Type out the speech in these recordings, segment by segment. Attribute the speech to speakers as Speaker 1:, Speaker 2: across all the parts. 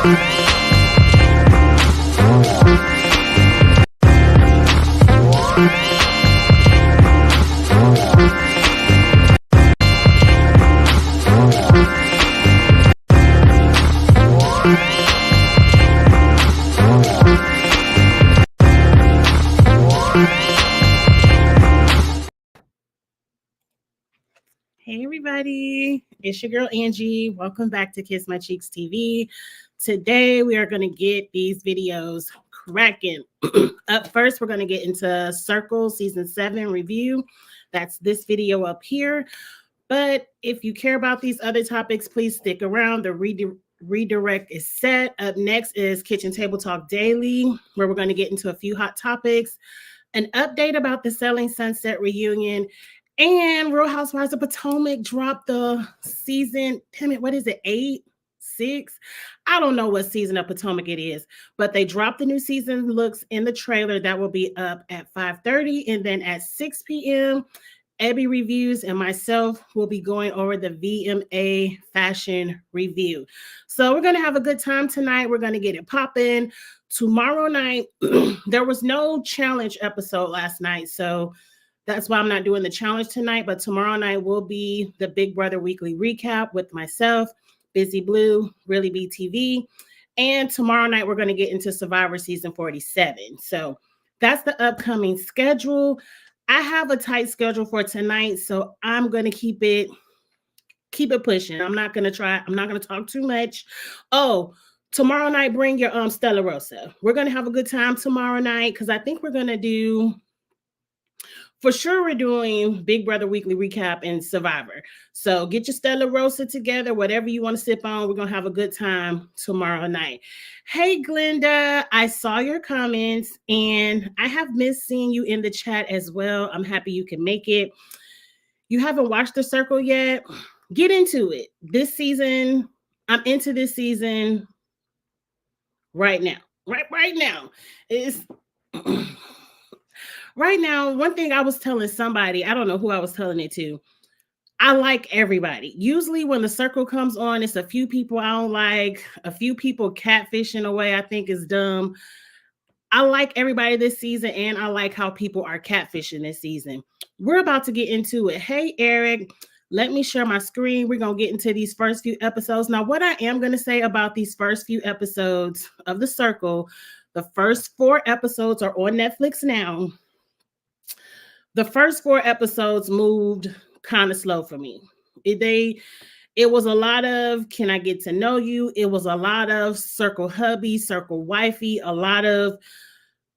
Speaker 1: Hey everybody, it's your girl Angie. Welcome back to Kiss My Cheeks TV. Today we are going to get these videos cracking. Up first, we're going to get into Circle Season 7 review. That's this video up here. But if you care about these other topics, please stick around. The redirect is set. Up next is Kitchen Table Talk Daily, where we're going to get into a few hot topics, an update about the Selling Sunset reunion, and Real Housewives of Potomac dropped the season, damn it, what is it, 8, 6? I don't know what season of Potomac it is, but they dropped the new season looks in the trailer that will be up at 5:30, and then at 6 p.m., Abby Reviews and myself will be going over the VMA fashion review. So we're going to have a good time tonight. We're going to get it popping. Tomorrow night, there was no challenge episode last night, so that's why I'm not doing the challenge tonight, but tomorrow night will be the Big Brother Weekly Recap with myself, Busy Blue, Really BTV. And tomorrow night, we're going to get into Survivor Season 47. So that's the upcoming schedule. I have a tight schedule for tonight, so I'm going to keep it pushing. I'm not going to talk too much. Oh, tomorrow night, bring your Stella Rosa. We're going to have a good time tomorrow night because I think we're going to do... For sure, we're doing Big Brother Weekly Recap and Survivor. So get your Stella Rosa together, whatever you want to sip on. We're going to have a good time tomorrow night. Hey, Glenda, I saw your comments, and I have missed seeing you in the chat as well. I'm happy you can make it. You haven't watched The Circle yet? Get into it. This season, I'm into this season right now. Right now. It's... Right now, one thing I was telling somebody, I don't know who I was telling it to, I like everybody. Usually when The Circle comes on, it's a few people I don't like, a few people catfishing away I think is dumb. I like everybody this season, and I like how people are catfishing this season. We're about to get into it. Hey, Eric, let me share my screen. We're going to get into these first few episodes. Now, what I am going to say about these first few episodes of The Circle, the first 4 episodes are on Netflix now. The first 4 episodes moved kind of slow for me. It was a lot of, can I get to know you? It was a lot of circle hubby, circle wifey, a lot of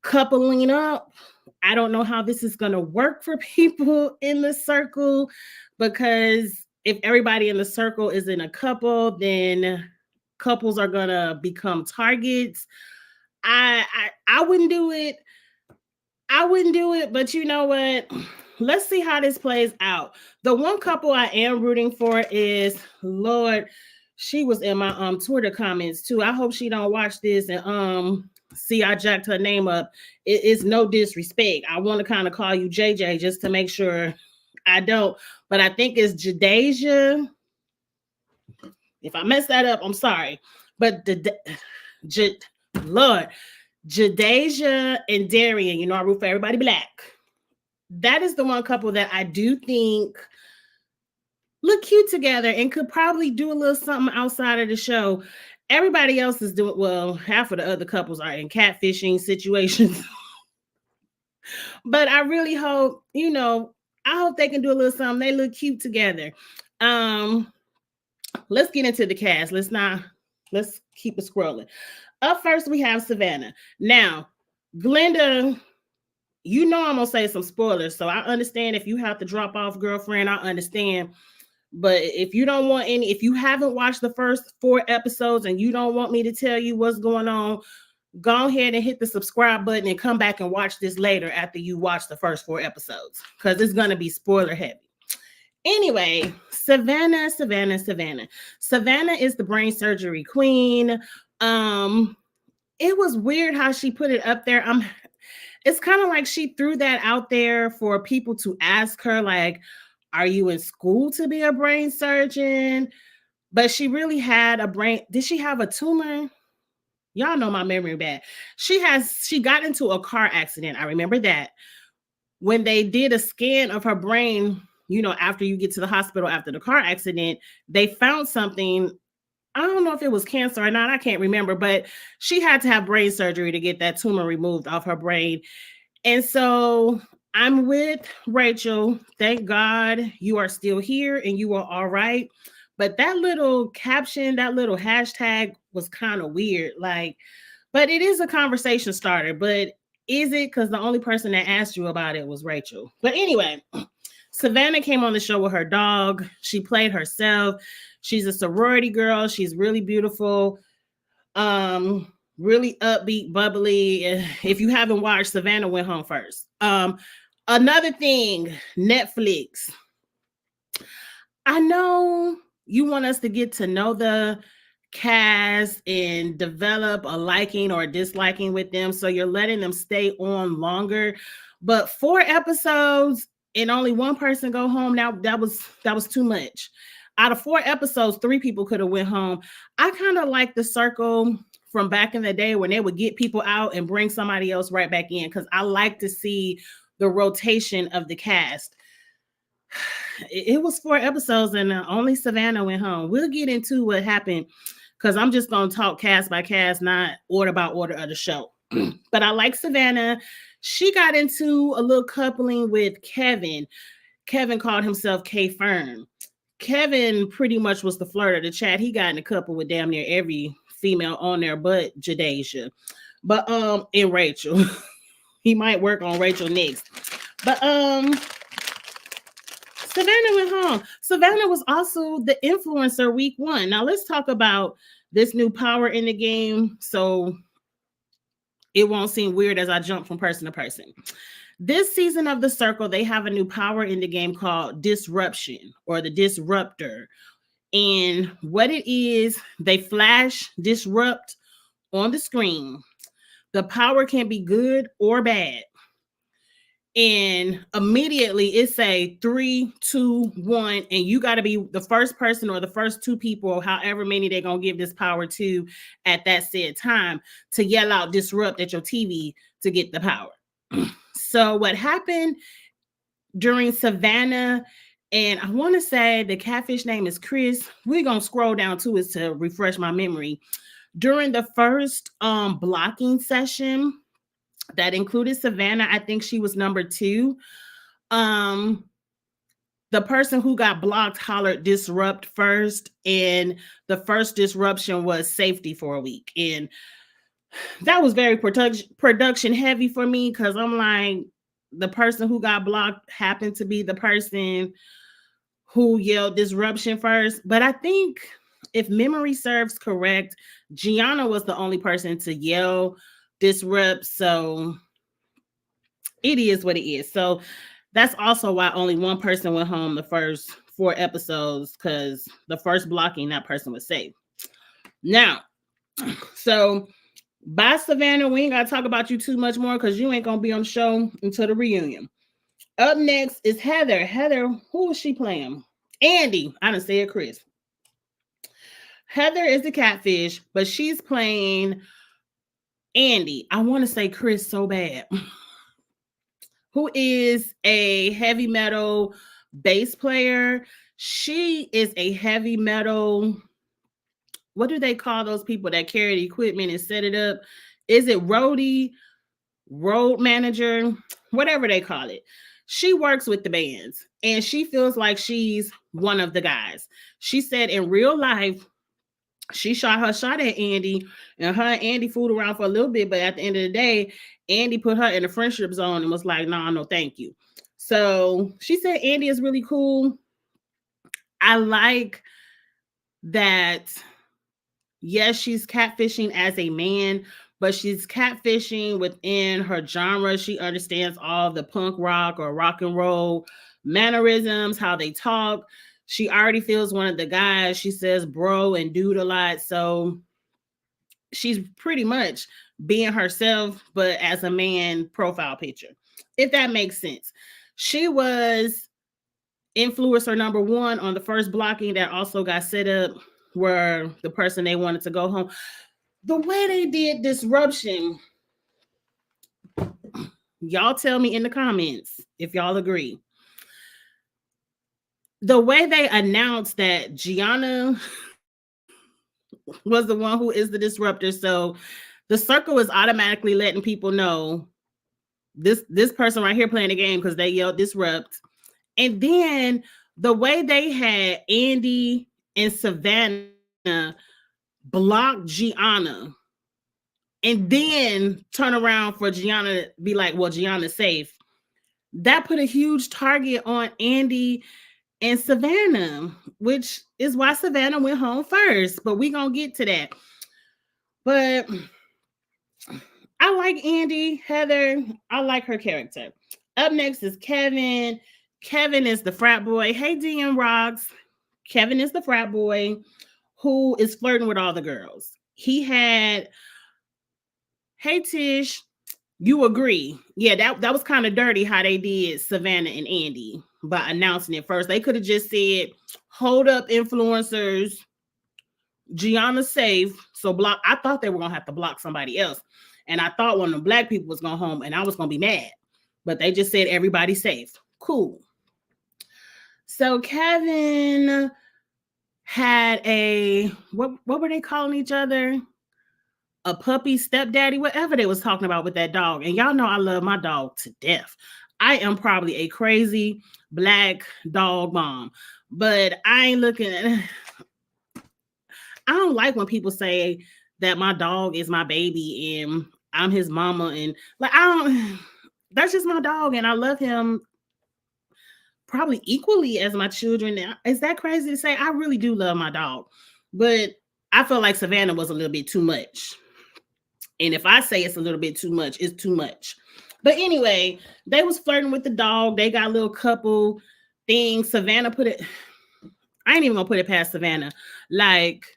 Speaker 1: coupling up. I don't know how this is going to work for people in the circle, because if everybody in the circle is in a couple, then couples are going to become targets. I wouldn't do it. I wouldn't do it, but you know what? Let's see how this plays out. The one couple I am rooting for is, Lord, she was in my Twitter comments too. I hope she don't watch this and see I jacked her name up. It's no disrespect. I want to kind of call you JJ just to make sure I don't, but I think it's Jadasia. If I mess that up, I'm sorry. But Lord, Jadasia and Darian, you know I root for everybody black. That is the one couple that I do think look cute together and could probably do a little something outside of the show. Everybody else is doing, well, half of the other couples are in catfishing situations. But I really hope, I hope they can do a little something. They look cute together. Let's get into the cast. Let's keep it scrolling. Up first, we have Savannah. Now, Glenda, I'm going to say some spoilers, so I understand if you have to drop off, girlfriend, I understand. But if you don't want any, if you haven't watched the first 4 episodes and you don't want me to tell you what's going on, go ahead and hit the subscribe button and come back and watch this later after you watch the first 4 episodes, because it's going to be spoiler heavy. Anyway, Savannah is the brain surgery queen. It was weird how she put it up there. It's kind of like she threw that out there for people to ask her, like, are you in school to be a brain surgeon? But she really had a brain. Did she have a tumor? Y'all know my memory bad. She got into a car accident. I remember that. When they did a scan of her brain, after you get to the hospital after the car accident, they found something. I don't know if it was cancer or not. I can't remember, but she had to have brain surgery to get that tumor removed off her brain. And so I'm with Rachel. Thank God you are still here and you are all right. But that little caption, that little hashtag was kind of weird. Like, but it is a conversation starter. But is it? Because the only person that asked you about it was Rachel. But anyway, Savannah came on the show with her dog. She played herself. She's a sorority girl. She's really beautiful. Really upbeat, bubbly. If you haven't watched, Savannah went home first. Another thing, Netflix. I know you want us to get to know the cast and develop a liking or disliking with them, so you're letting them stay on longer. But 4 episodes and only one person go home, now that was too much. Out of 4 episodes, 3 people could have went home. I kind of like the circle from back in the day when they would get people out and bring somebody else right back in, because I like to see the rotation of the cast. It was 4 episodes and only Savannah went home. We'll get into what happened, because I'm just going to talk cast by cast, not order by order of the show. But I like Savannah. She got into a little coupling with Kevin. Kevin called himself K Fern. Kevin pretty much was the flirt of the chat. He got in a couple with damn near every female on there but Jadasia. But and Rachel. He might work on Rachel next. But Savannah went home. Savannah was also the influencer week 1. Now let's talk about this new power in the game, so it won't seem weird as I jump from person to person. This season of The Circle, they have a new power in the game called Disruption, or the Disruptor. And what it is, they flash disrupt on the screen. The power can be good or bad. And immediately it say 3, 2, 1, and you got to be the first person or the first 2 people, however many they're gonna give this power to at that said time, to yell out disrupt at your TV to get the power. So what happened during Savannah, and I want to say the catfish name is Chris. We're gonna scroll down to it to refresh my memory. During the first blocking session that included Savannah, I think she was number 2. The person who got blocked hollered disrupt first, and the first disruption was safety for a week. And that was very production heavy for me, because I'm like, the person who got blocked happened to be the person who yelled disruption first. But I think, if memory serves correct, Gianna was the only person to yell disrupt. So it is what it is. So that's also why only one person went home the first 4 episodes, because the first blocking, that person was safe. Now, so by Savannah, we ain't got to talk about you too much more, because you ain't going to be on the show until the reunion. Up next is Heather. Heather, who is she playing? Andy. I done said Chris. Heather is the catfish, but she's playing Andy. I want to say Chris so bad. Who is a heavy metal bass player. She is a heavy metal, what do they call those people that carry the equipment and set it up? Is it roadie, road manager, whatever they call it? She works with the bands and she feels like she's one of the guys. She said in real life, she shot her shot at Andy, and her and Andy fooled around for a little bit, but at the end of the day, Andy put her in the friendship zone and was like, nah, no, thank you. So she said Andy is really cool. I like that, yes, she's catfishing as a man, but she's catfishing within her genre. She understands all the punk rock or rock and roll mannerisms, how they talk. She already feels one of the guys. She says bro and dude a lot. So she's pretty much being herself, but as a man profile picture, if that makes sense. She was influencer number 1 on the first blocking that also got set up where the person they wanted to go home. The way they did Disruption, y'all tell me in the comments if y'all agree. The way they announced that Gianna was the one who is the disruptor, so the circle is automatically letting people know this person right here playing the game because they yelled disrupt. And then the way they had Andy and Savannah block Gianna and then turn around for Gianna to be like, well, Gianna's safe. That put a huge target on Andy and Savannah, which is why Savannah went home first. But we're going to get to that. But I like Andy, Heather. I like her character. Up next is Kevin. Kevin is the frat boy. Hey, DM Rocks. Kevin is the frat boy who is flirting with all the girls. He had, hey, Tish, you agree. Yeah, that was kind of dirty how they did Savannah and Andy by announcing it first. They could have just said, hold up, influencers. Gianna's safe. So block. I thought they were going to have to block somebody else. And I thought one of the black people was going home and I was going to be mad. But they just said everybody's safe. Cool. So Kevin had a, what were they calling each other? A puppy stepdaddy, whatever they was talking about with that dog. And y'all know I love my dog to death. I am probably a crazy black dog mom. But I ain't looking at... I don't like when people say that my dog is my baby and I'm his mama, and like that's just my dog and I love him probably equally as my children. Is that crazy to say? I really do love my dog, but I feel like Savannah was a little bit too much. And if I say it's a little bit too much, it's too much. But anyway, they was flirting with the dog. They got a little couple things. Savannah put it, I ain't even gonna put it past Savannah. Like,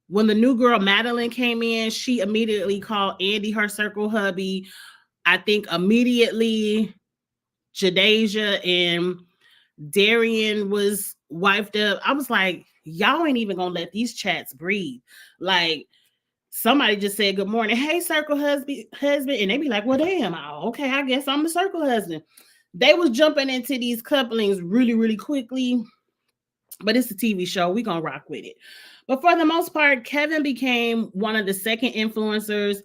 Speaker 1: when the new girl Madeline came in, she immediately called Andy her circle hubby. I think immediately Jadasia and Darian was wiped up. I was like, y'all ain't even gonna let these chats breathe. Like, somebody just said good morning, hey, circle husband, and they be like, well, damn, okay, I guess I'm the circle husband. They was jumping into these couplings really, really quickly. But it's a TV show. We're going to rock with it. But for the most part, Kevin became one of the second influencers.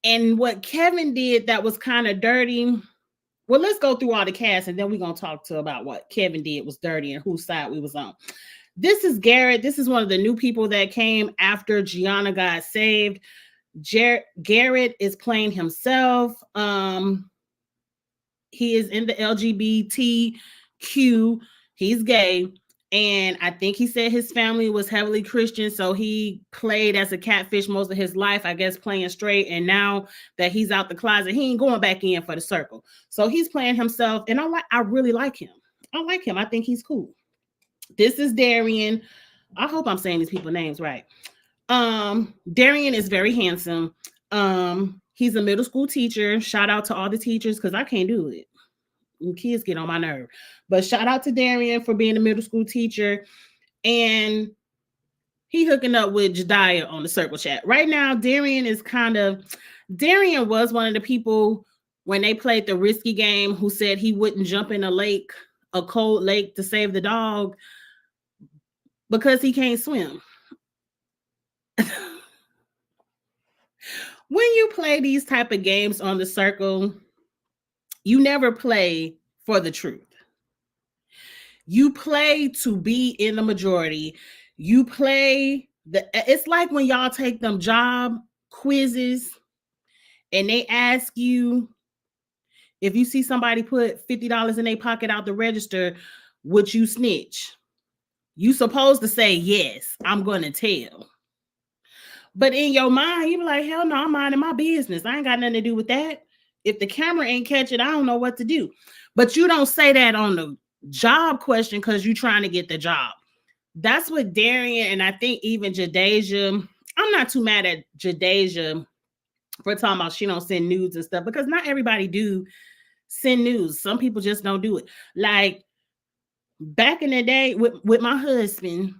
Speaker 1: And what Kevin did that was kind of dirty. Well, let's go through all the cast and then we're going to talk about what Kevin did was dirty and whose side we was on. This is Garrett. This is one of the new people that came after Gianna got saved. Garrett is playing himself. He is in the LGBTQ. He's gay. And I think he said his family was heavily Christian. So he played as a catfish most of his life, I guess, playing straight. And now that he's out the closet, he ain't going back in for the circle. So he's playing himself. And I really like him. I like him. I think he's cool. This is Darian. I hope I'm saying these people's names right. Darian is very handsome. He's a middle school teacher. Shout out to all the teachers because I can't do it. Kids get on my nerve. But shout out to Darian for being a middle school teacher. And he hooking up with Jediah on the circle chat. Right now, Darian was one of the people when they played the risky game who said he wouldn't jump in a cold lake to save the dog because he can't swim. When you play these type of games on the circle, you never play for the truth. You play to be in the majority. You play it's like when y'all take them job quizzes and they ask you if you see somebody put $50 in their pocket out the register, would you snitch? You supposed to say, yes, I'm going to tell. But in your mind, you be like, hell no, I'm minding my business. I ain't got nothing to do with that. If the camera ain't catch it, I don't know what to do. But you don't say that on the job question because you're trying to get the job. That's what Darian and I think even Jadasia, I'm not too mad at Jadasia for talking about she don't send nudes and stuff because not everybody do send nudes. Some people just don't do it. Like back in the day with my husband,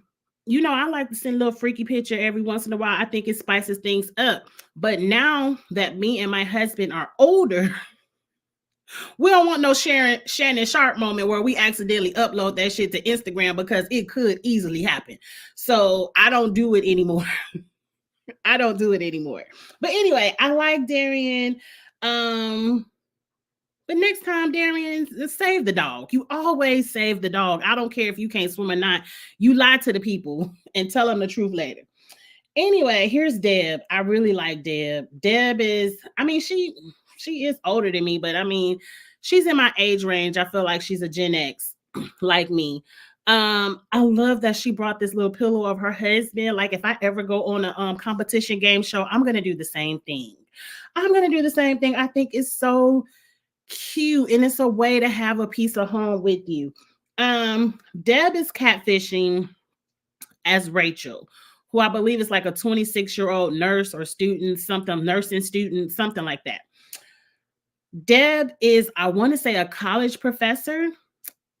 Speaker 1: I like to send a little freaky picture every once in a while. I think it spices things up. But now that me and my husband are older, we don't want no Shannon Sharp moment where we accidentally upload that shit to Instagram because it could easily happen. So I don't do it anymore. I don't do it anymore. But anyway, I like Darian. But next time, Darian, save the dog. You always save the dog. I don't care if you can't swim or not. You lie to the people and tell them the truth later. Anyway, here's Deb. I really like Deb. Deb is, she is older than me, but she's in my age range. I feel like she's a Gen X like me. I love that she brought this little pillow of her husband. Like if I ever go on a competition game show, I'm gonna do the same thing. I think it's so cute and it's a way to have a piece of home with you. Deb is catfishing as Rachel, who I believe is like a 26-year-old nurse or student, something, nursing student, something like that. Deb is, I want to say, a college professor.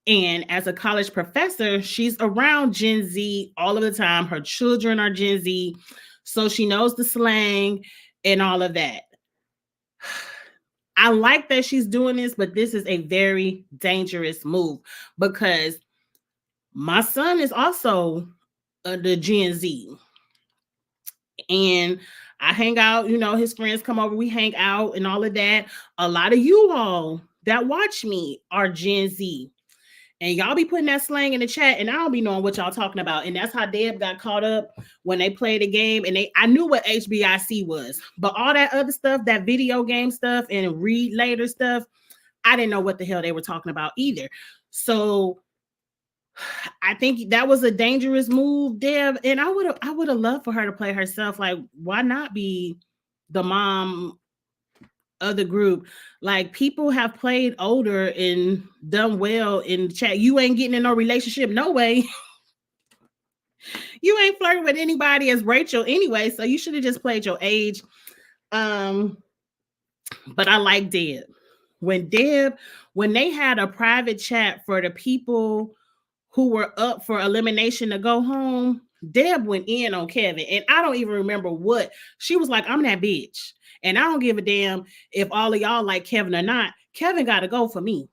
Speaker 1: And as a college professor, she's around Gen Z all of the time. Her children are Gen Z. So she knows the slang and all of that. I like that she's doing this, but this is a very dangerous move because my son is also the Gen Z. And I hang out, his friends come over, we hang out and all of that. A lot of you all that watch me are Gen Z. And y'all be putting that slang in the chat, and I don't be knowing what y'all talking about. And that's how Deb got caught up when they played the game. And I knew what HBIC was, but all that other stuff, that video game stuff and read later stuff, I didn't know what the hell they were talking about either. So I think that was a dangerous move, Deb. And I would have loved for her to play herself. Like, why not be the mom of the group? Like, people have played older and done well in the chat. You ain't getting in no relationship, no way. You ain't flirting with anybody as Rachel anyway, so you should have just played your age. But I like Deb. When they had a private chat for the people who were up for elimination to go home, Deb went in on Kevin, and I don't even remember what. She was like, I'm that bitch. And I don't give a damn if all of y'all like Kevin or not. Kevin got to go for me.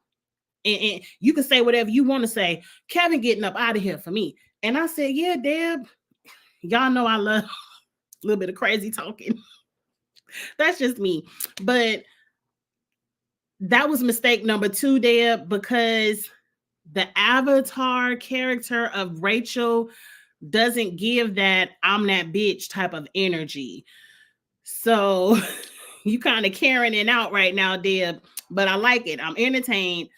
Speaker 1: And you can say whatever you want to say. Kevin getting up out of here for me. And I said, yeah, Deb, y'all know I love a little bit of crazy talking. That's just me. But that was mistake number 2, Deb, because the avatar character of Rachel doesn't give that I'm that bitch type of energy. So you kind of carrying it out right now, Deb, but I like it. I'm entertained.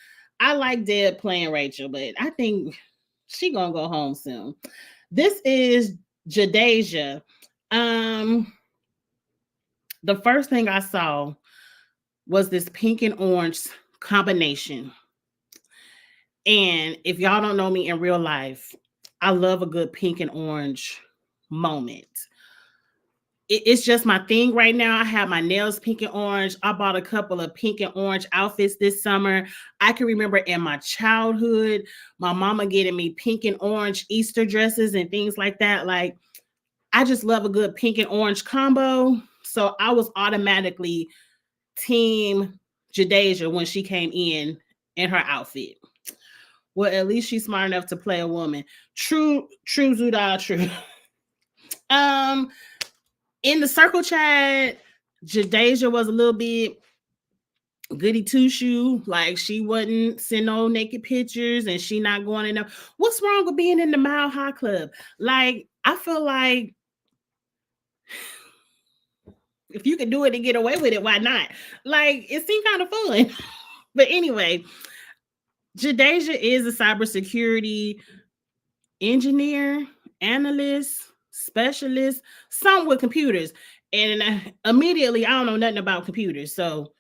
Speaker 1: I like Deb playing Rachel, but I think she gonna go home soon. This is Jadasia. The first thing I saw was this pink and orange combination. And if y'all don't know me in real life, I love a good pink and orange moment. It's just my thing right now. I have my nails pink and orange. I bought a couple of pink and orange outfits this summer. I can remember in my childhood, my mama getting me pink and orange Easter dresses and things like that. Like, I just love a good pink and orange combo. So I was automatically team Jadasia when she came in her outfit. Well, at least she's smart enough to play a woman. True, Zuda, true. In the circle chat, Jadasia was a little bit goody two shoe, like she wasn't sending no naked pictures and she not going in there. What's wrong with being in the Mile High Club? Like, I feel like if you can do it and get away with it, why not? Like, it seemed kind of fun. But anyway, Jadasia is a cybersecurity engineer, analyst, specialist, something with computers. And immediately, I don't know nothing about computers. So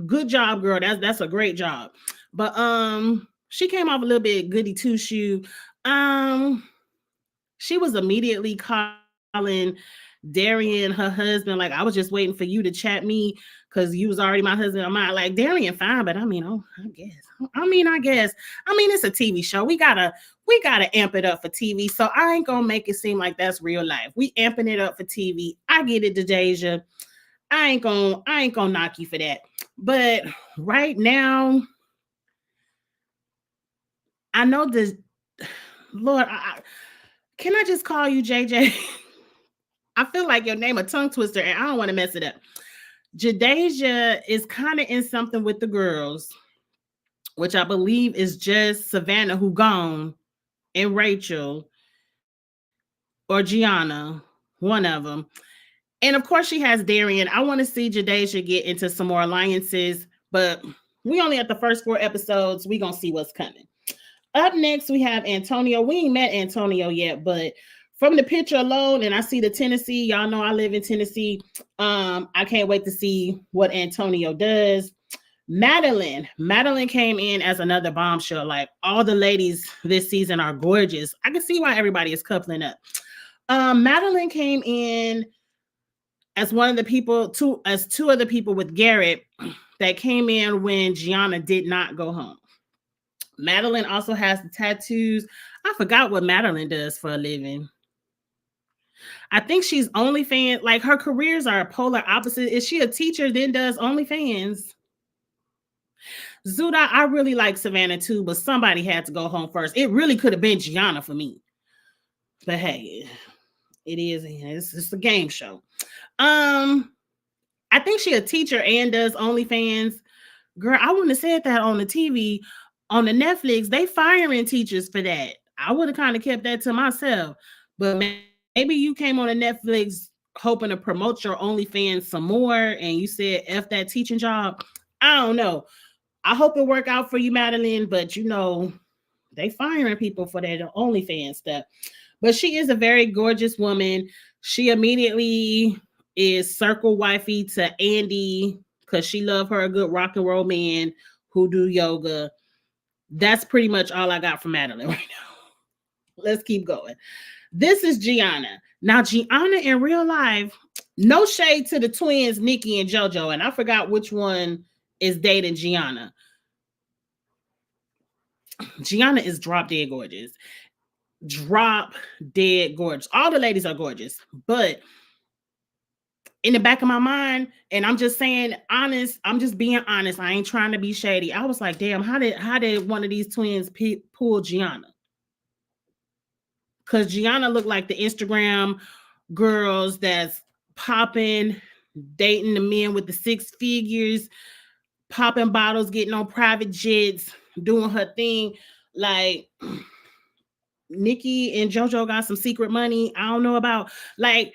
Speaker 1: good job, girl. That's a great job. But she came off a little bit goody two shoe. She was immediately calling Darian her husband, like, I was just waiting for you to chat me because you was already my husband. I'm not like, Darian fine, but I guess it's a TV show. We gotta we gotta amp it up for TV. So I ain't gonna make it seem like that's real life. We amping it up for TV. I get it, Dejasia. I ain't gonna knock you for that. But right now, I know this. Lord, can I just call you JJ? I feel like your name a tongue twister, and I don't want to mess it up. Jadeja is kind of in something with the girls, which I believe is just Savannah who gone and Rachel or Gianna, one of them. And of course, she has Darian. I want to see Jadeja get into some more alliances, but we only at the first 4 episodes. We gonna see what's coming. Up next, we have Antonio. We ain't met Antonio yet, but from the picture alone, and I see the Tennessee. Y'all know I live in Tennessee. I can't wait to see what Antonio does. Madeline came in as another bombshell. Like, all the ladies this season are gorgeous. I can see why everybody is coupling up. Madeline came in as one of the people, two other people with Garrett that came in when Gianna did not go home. Madeline also has the tattoos. I forgot what Madeline does for a living. I think she's OnlyFans. Like, her careers are polar opposite. Is she a teacher then does OnlyFans? Zuda, I really like Savannah too, but somebody had to go home first. It really could have been Gianna for me. But hey, it is. It's a game show. I think she a teacher and does OnlyFans. Girl, I wouldn't have said that on the TV. On the Netflix, they firing teachers for that. I would have kind of kept that to myself. But maybe you came on a Netflix hoping to promote your OnlyFans some more, and you said F that teaching job. I don't know. I hope it work out for you, Madeline, but you know, they firing people for that OnlyFans stuff. But she is a very gorgeous woman. She immediately is circle wifey to Andy because she love her a good rock and roll man who do yoga. That's pretty much all I got from Madeline right now. Let's keep going. This is Gianna. Now, Gianna in real life, no shade to the twins, Nikki and JoJo, and I forgot which one is dating Gianna. Gianna is drop dead gorgeous. Drop dead gorgeous. All the ladies are gorgeous, but in the back of my mind, and I'm just saying honest, I'm just being honest. I ain't trying to be shady. I was like, damn, how did one of these twins pull Gianna? Because Gianna looked like the Instagram girls that's popping, dating the men with the 6 figures, popping bottles, getting on private jets, doing her thing. Like, Nikki and JoJo got some secret money I don't know about. Like,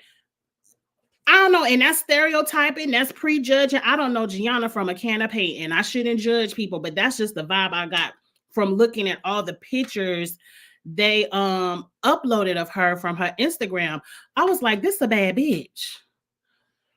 Speaker 1: I don't know, and that's stereotyping, that's prejudging. I don't know Gianna from a can of paint, and I shouldn't judge people, but that's just the vibe I got from looking at all the pictures they uploaded of her from her Instagram. I was like, this is a bad bitch.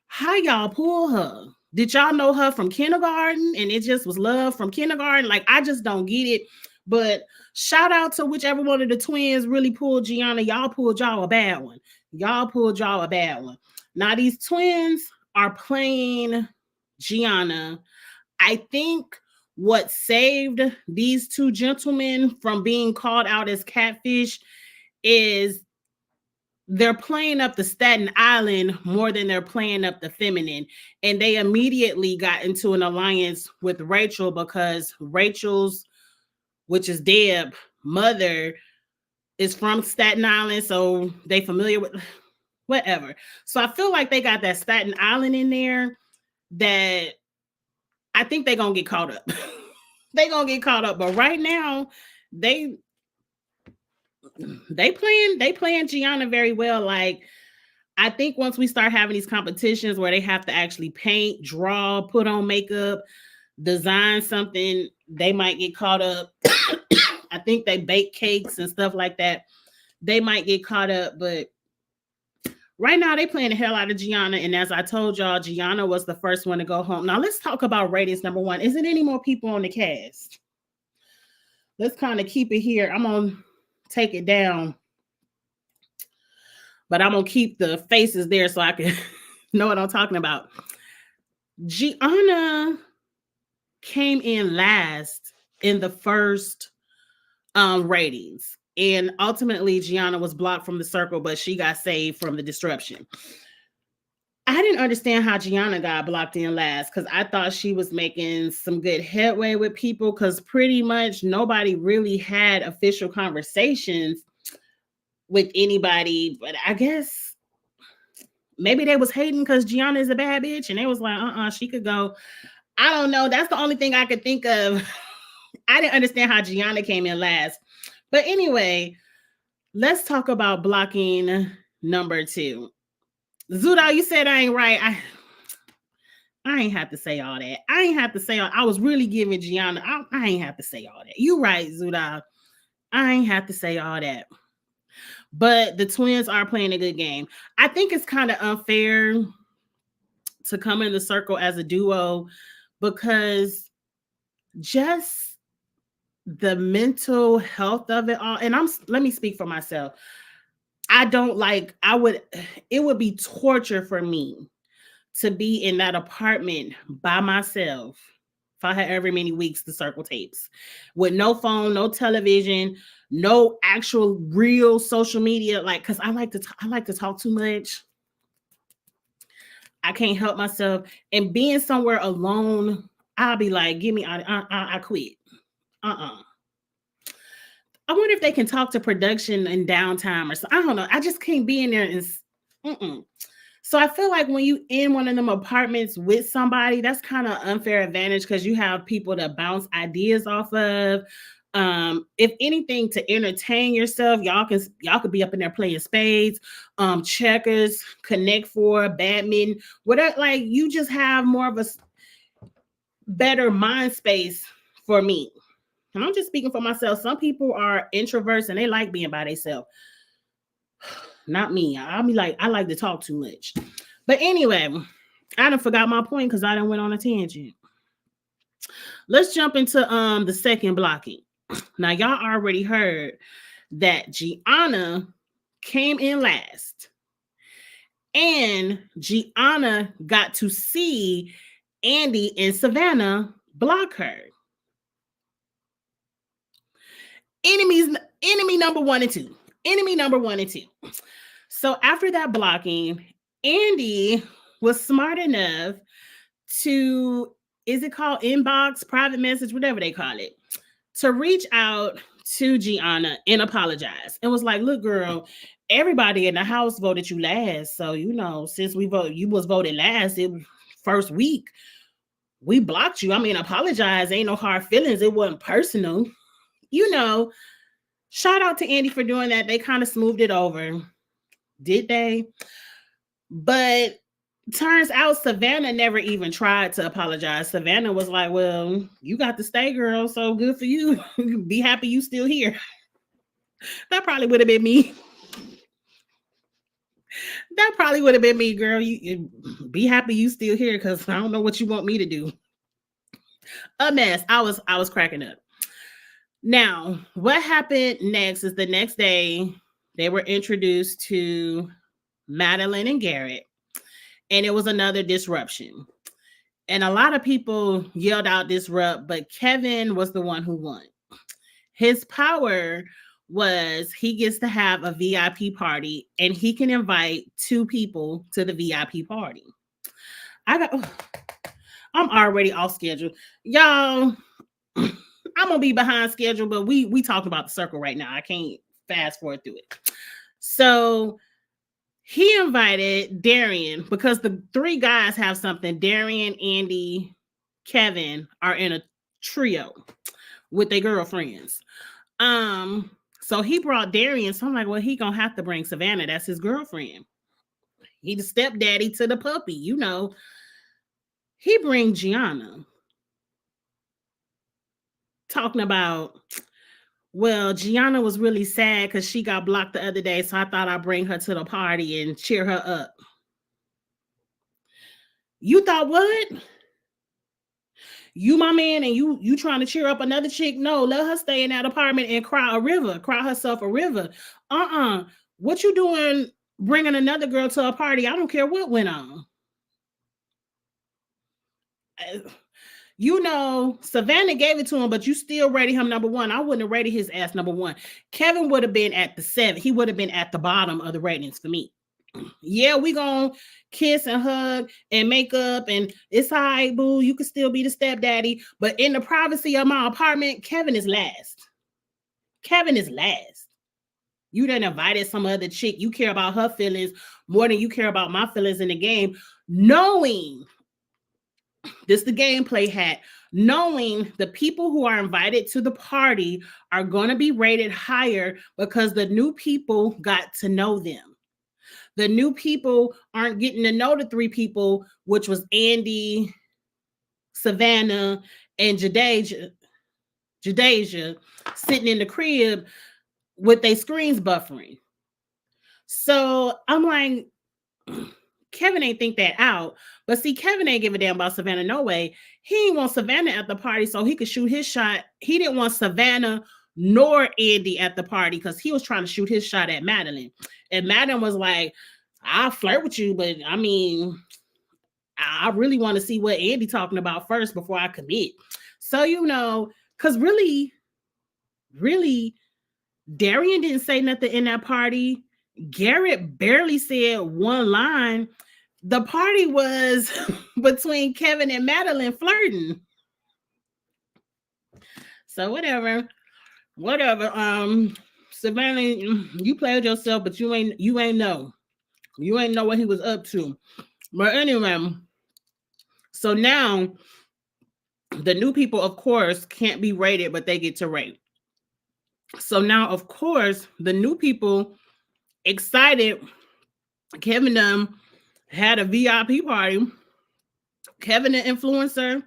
Speaker 1: How y'all pull her? Did y'all know her from kindergarten and it just was love from kindergarten? Like, I just don't get it. But shout out to whichever one of the twins really pulled Gianna. Y'all pulled y'all a bad one. Y'all pulled y'all a bad one. Now, these twins are playing Gianna. I think what saved these 2 gentlemen from being called out as catfish is they're playing up the Staten Island more than they're playing up the feminine. And they immediately got into an alliance with Rachel because Rachel's, which is Deb, mother is from Staten Island. So they familiar with whatever. So I feel like they got that Staten Island in there that I think they're going to get caught up. They're going to get caught up. But right now, they playing Gianna very well. Like, I think once we start having these competitions where they have to actually paint, draw, put on makeup, design something, they might get caught up. I think they bake cakes and stuff like that. They might get caught up, but right now they playing the hell out of Gianna. And as I told y'all, Gianna was the first one to go home. Now let's talk about ratings. Number 1, is it any more people on the cast? Let's kind of keep it here. I'm gonna take it down, but I'm gonna keep the faces there so I can know what I'm talking about. Gianna came in last in the first ratings. And ultimately, Gianna was blocked from the circle, but she got saved from the disruption. I didn't understand how Gianna got blocked in last because I thought she was making some good headway with people because pretty much nobody really had official conversations with anybody. But I guess maybe they was hating because Gianna is a bad bitch and they was like, she could go. I don't know. That's the only thing I could think of. I didn't understand how Gianna came in last. But anyway, let's talk about blocking number 2. Zuda, you said I ain't right. I ain't have to say all that. I ain't have to say all. I was really giving Gianna. I ain't have to say all that. You right, Zuda. I ain't have to say all that. But the twins are playing a good game. I think it's kind of unfair to come in the circle as a duo because just the mental health of it all. And let me speak for myself. It would be torture for me to be in that apartment by myself for however many weeks the circle tapes with no phone, no television, no actual real social media. Like, because I like to talk too much. I can't help myself. And being somewhere alone, I'll be like, give me, I quit. I wonder if they can talk to production in downtime or something. I don't know. I just can't be in there and So I feel like when you in one of them apartments with somebody, that's kind of unfair advantage because you have people to bounce ideas off of. If anything, to entertain yourself, y'all could be up in there playing spades, checkers, Connect Four, badminton, whatever. Like you just have more of a better mind space for me. And I'm just speaking for myself. Some people are introverts and they like being by themselves. Not me. I'll be like, I like to talk too much. But anyway, I done forgot my point because I done went on a tangent. Let's jump into the second blocking. Now, y'all already heard that Gianna came in last. And Gianna got to see Andy and Savannah block her. Enemy number 1 and 2. Enemy number 1 and 2. So after that blocking, Andy was smart enough to, is it called inbox, private message, whatever they call it, to reach out to Gianna and apologize. And was like, look, girl, everybody in the house voted you last. So, since you was voted last, first week, we blocked you. I mean, apologize. Ain't no hard feelings. It wasn't personal. Shout out to Andy for doing that. They kind of smoothed it over. Did they? But turns out Savannah never even tried to apologize. Savannah was like, well, you got to stay, girl. So good for you. Be happy you still here. That probably would have been me. That probably would have been me, girl. You be happy you still here because I don't know what you want me to do. A mess. I was cracking up. Now, what happened next is the next day they were introduced to Madeline and Garrett, and it was another disruption. And a lot of people yelled out disrupt, but Kevin was the one who won. His power was he gets to have a VIP party and he can invite 2 people to the VIP party. I'm already off schedule. Y'all, I'm gonna be behind schedule, but we talking about the circle right now. I can't fast forward through it. So he invited Darian because the 3 guys have something. Darian, Andy, Kevin are in a trio with their girlfriends. So he brought Darian. So I'm like, well, he gonna have to bring Savannah. That's his girlfriend. He the stepdaddy to the puppy, He bring Gianna. Talking about, well, Gianna was really sad because she got blocked the other day, so I thought I'd bring her to the party and cheer her up. You thought what? You my man and you trying to cheer up another chick? No, let her stay in that apartment and cry herself a river. What you doing bringing another girl to a party? I don't care what went on. You know, Savannah gave it to him, but you still rated him number one. I wouldn't have rated his ass number one. Kevin would have been at the 7. He would have been at the bottom of the ratings for me. Yeah, we gonna kiss and hug and make up, and it's all right, boo. You can still be the stepdaddy, but in the privacy of my apartment, Kevin is last. Kevin is last. You done invited some other chick. You care about her feelings more than you care about my feelings in the game, knowing this the gameplay hat, knowing the people who are invited to the party are going to be rated higher because the new people got to know them. The new people aren't getting to know the 3 people, which was Andy, Savannah, and Jadeja sitting in the crib with their screens buffering. So I'm like, Kevin ain't think that out. But see, Kevin ain't give a damn about Savannah no way. He didn't want Savannah at the party so he could shoot his shot. He didn't want Savannah nor Andy at the party because he was trying to shoot his shot at Madeline. And Madeline was like, I'll flirt with you, but I mean, I really want to see what Andy talking about first before I commit. So, you know, because really, Darian didn't say nothing in that party. Garrett barely said one line. The party was between Kevin and Madeline flirting. So whatever. Savannah, you played yourself, but you ain't know. You ain't know what he was up to. But anyway, so now the new people, of course, can't be rated, but they get to rate. So now, of course, the new people excited. Kevin had a VIP party. Kevin, the influencer,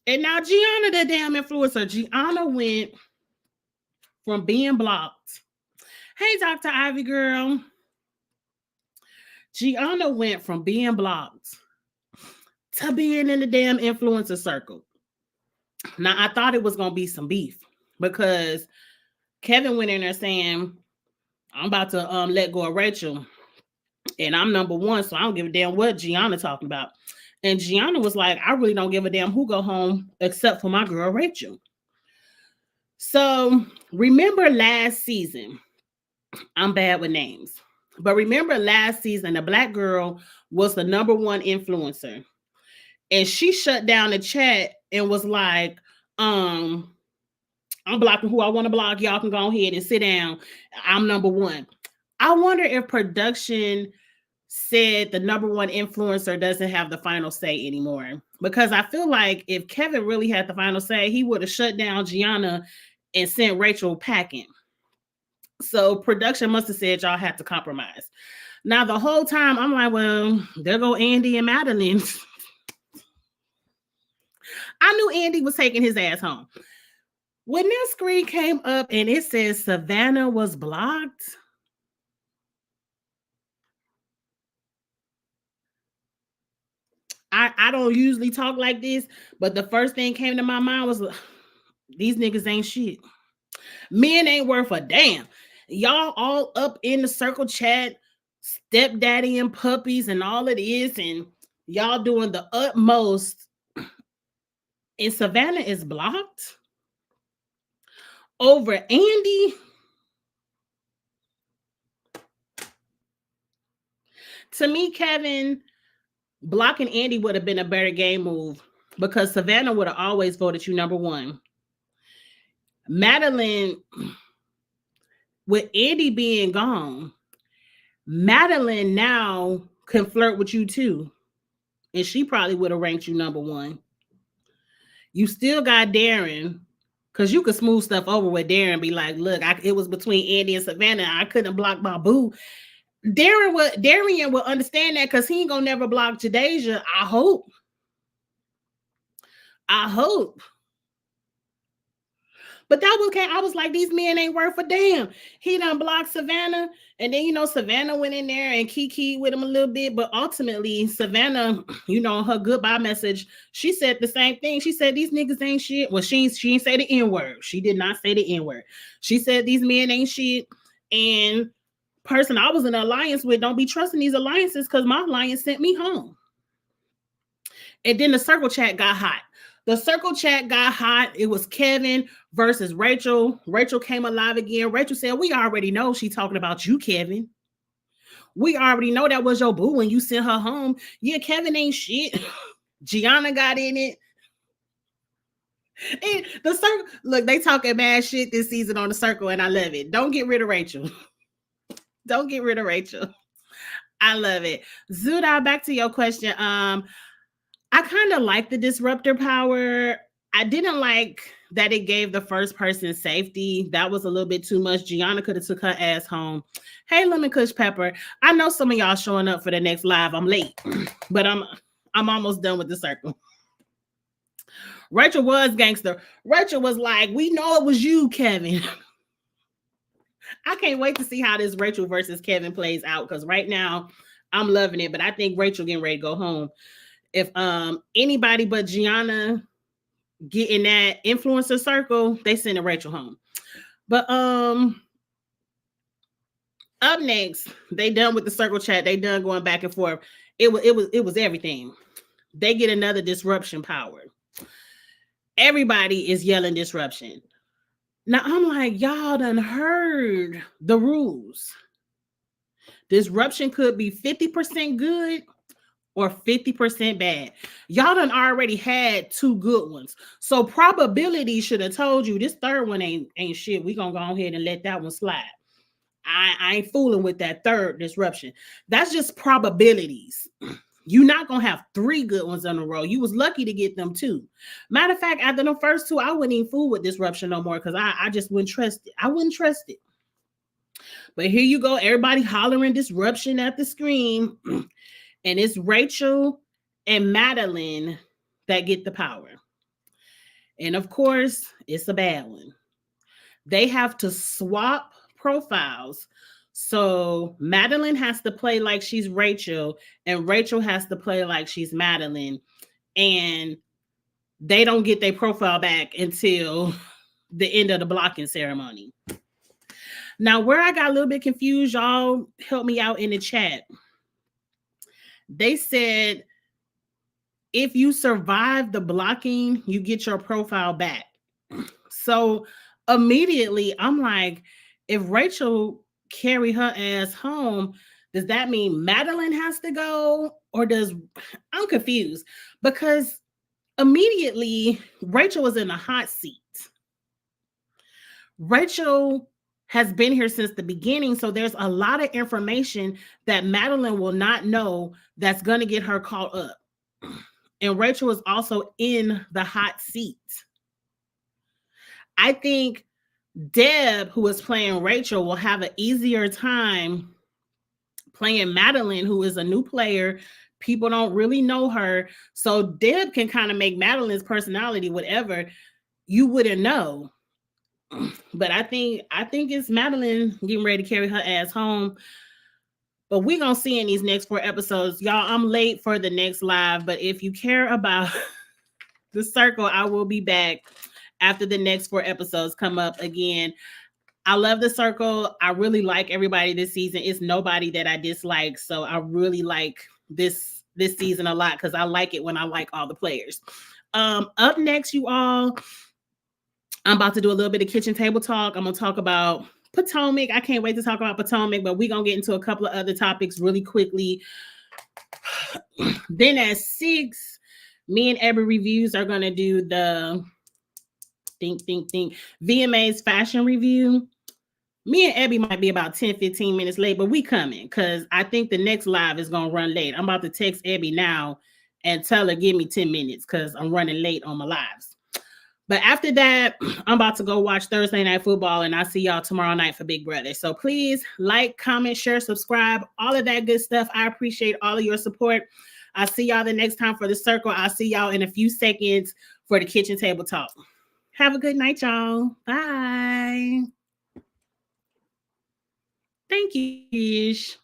Speaker 1: and now Gianna, the damn influencer. Gianna went from being blocked. Hey, Dr. Ivy girl. Gianna went from being blocked to being in the damn influencer circle. Now, I thought it was going to be some beef because Kevin went in there saying, I'm about to let go of Rachel. And I'm number one, so I don't give a damn what Gianna talking about. And Gianna was like, I really don't give a damn who go home except for my girl Rachel. So remember last season, I'm bad with names, but remember last season, the black girl was the number one influencer. And she shut down the chat and was like, I'm blocking who I want to block. Y'all can go ahead and sit down. I'm number one. I wonder if production said the number one influencer doesn't have the final say anymore. Because I feel like if Kevin really had the final say, he would have shut down Gianna and sent Rachel packing. So production must have said y'all have to compromise. Now, the whole time, I'm like, well, there go Andy and Madeline. I knew Andy was taking his ass home. When this screen came up and it says Savannah was blocked, I don't usually talk like this, but the first thing came to my mind was, these niggas ain't shit. Men ain't worth a damn. Y'all all up in the circle chat, stepdaddy and puppies and all it is, and y'all doing the utmost. And Savannah is blocked over Andy. To me, Kevin, blocking Andy would have been a better game move because Savannah would have always voted you number one. Madeline, with Andy being gone, Madeline now can flirt with you too. And she probably would have ranked you number one. You still got Darren, because you could smooth stuff over with Darren and be like, look, it was between Andy and Savannah. I couldn't block my boo. Darian will understand that because he ain't gonna never block Jadeja. I hope. But that was okay. I was like, these men ain't worth a damn. He done blocked Savannah. And then, Savannah went in there and kiki with him a little bit. But ultimately, Savannah, her goodbye message, she said the same thing. She said, these niggas ain't shit. Well, she ain't say the N-word. She did not say the N-word. She said, these men ain't shit. And person I was in an alliance with, don't be trusting these alliances because my alliance sent me home. And then the circle chat got hot. The circle chat got hot. It was Kevin versus Rachel. Rachel came alive again. Rachel said, we already know she's talking about you, Kevin. We already know that was your boo when you sent her home. Yeah, Kevin ain't shit. Gianna got in it. And the circle, look, they talking mad shit this season on the circle, and I love it. Don't get rid of Rachel. Don't get rid of Rachel. I love it. Zuda, back to your question. I kind of like the disruptor power. I didn't like that it gave the first person safety. That was a little bit too much. Gianna could have took her ass home. Hey, Lemon Kush Pepper. I know some of y'all showing up for the next live. I'm late, but I'm almost done with the circle. Rachel was gangster. Rachel was like, we know it was you, Kevin. I can't wait to see how this Rachel versus Kevin plays out, because right now I'm loving it, but I think Rachel getting ready to go home. If anybody but Gianna get in that influencer circle, they sending Rachel home. But up next, they done with the circle chat. They done going back and forth. It was everything. They get another disruption power. Everybody is yelling disruption. Now I'm like, y'all done heard the rules. Disruption could be 50% good or 50% bad. Y'all done already had 2 good ones. So probability should have told you this third one ain't shit. We gonna go ahead and let that one slide. I ain't fooling with that third disruption. That's just probabilities. You're not gonna have 3 good ones in a row. You was lucky to get them 2. Matter of fact, after the first 2, I wouldn't even fool with disruption no more, because I just wouldn't trust it. I wouldn't trust it. But here you go, everybody hollering disruption at the screen. And it's Rachel and Madeline that get the power. And of course, it's a bad one. They have to swap profiles. So Madeline has to play like she's Rachel, and Rachel has to play like she's Madeline. And they don't get their profile back until the end of the blocking ceremony. Now, where I got a little bit confused, y'all help me out in the chat. They said if you survive the blocking, you get your profile back. So immediately I'm like, if Rachel carry her ass home, does that mean Madeline has to go? Or I'm confused, because immediately Rachel was in a hot seat. Rachel has been here since the beginning, so there's a lot of information that Madeline will not know that's going to get her caught up. And Rachel is also in the hot seat. I think Deb, who is playing Rachel, will have an easier time playing Madeline, who is a new player. People don't really know her. So Deb can kind of make Madeline's personality whatever. You wouldn't know. But I think it's Madeline getting ready to carry her ass home. But we're going to see in these next 4 episodes. Y'all, I'm late for the next live. But if you care about the circle, I will be back after the next 4 episodes come up again. I love the circle. I really like everybody this season. It's nobody that I dislike. So I really like this season a lot, because I like it when I like all the players. Up next, you all, I'm about to do a little bit of kitchen table talk. I'm going to talk about Potomac. I can't wait to talk about Potomac, but we're going to get into a couple of other topics really quickly. Then at 6, me and Abby Reviews are going to do the VMA's fashion review. Me and Abby might be about 10-15 minutes late, but we coming, because I think the next live is going to run late. I'm about to text Abby now and tell her, give me 10 minutes, because I'm running late on my lives. But after that, I'm about to go watch Thursday Night Football, and I'll see y'all tomorrow night for Big Brother. So please like, comment, share, subscribe, all of that good stuff. I appreciate all of your support. I'll see y'all the next time for the circle. I'll see y'all in a few seconds for the kitchen table talk. Have a good night, y'all. Bye. Thank you, Ish.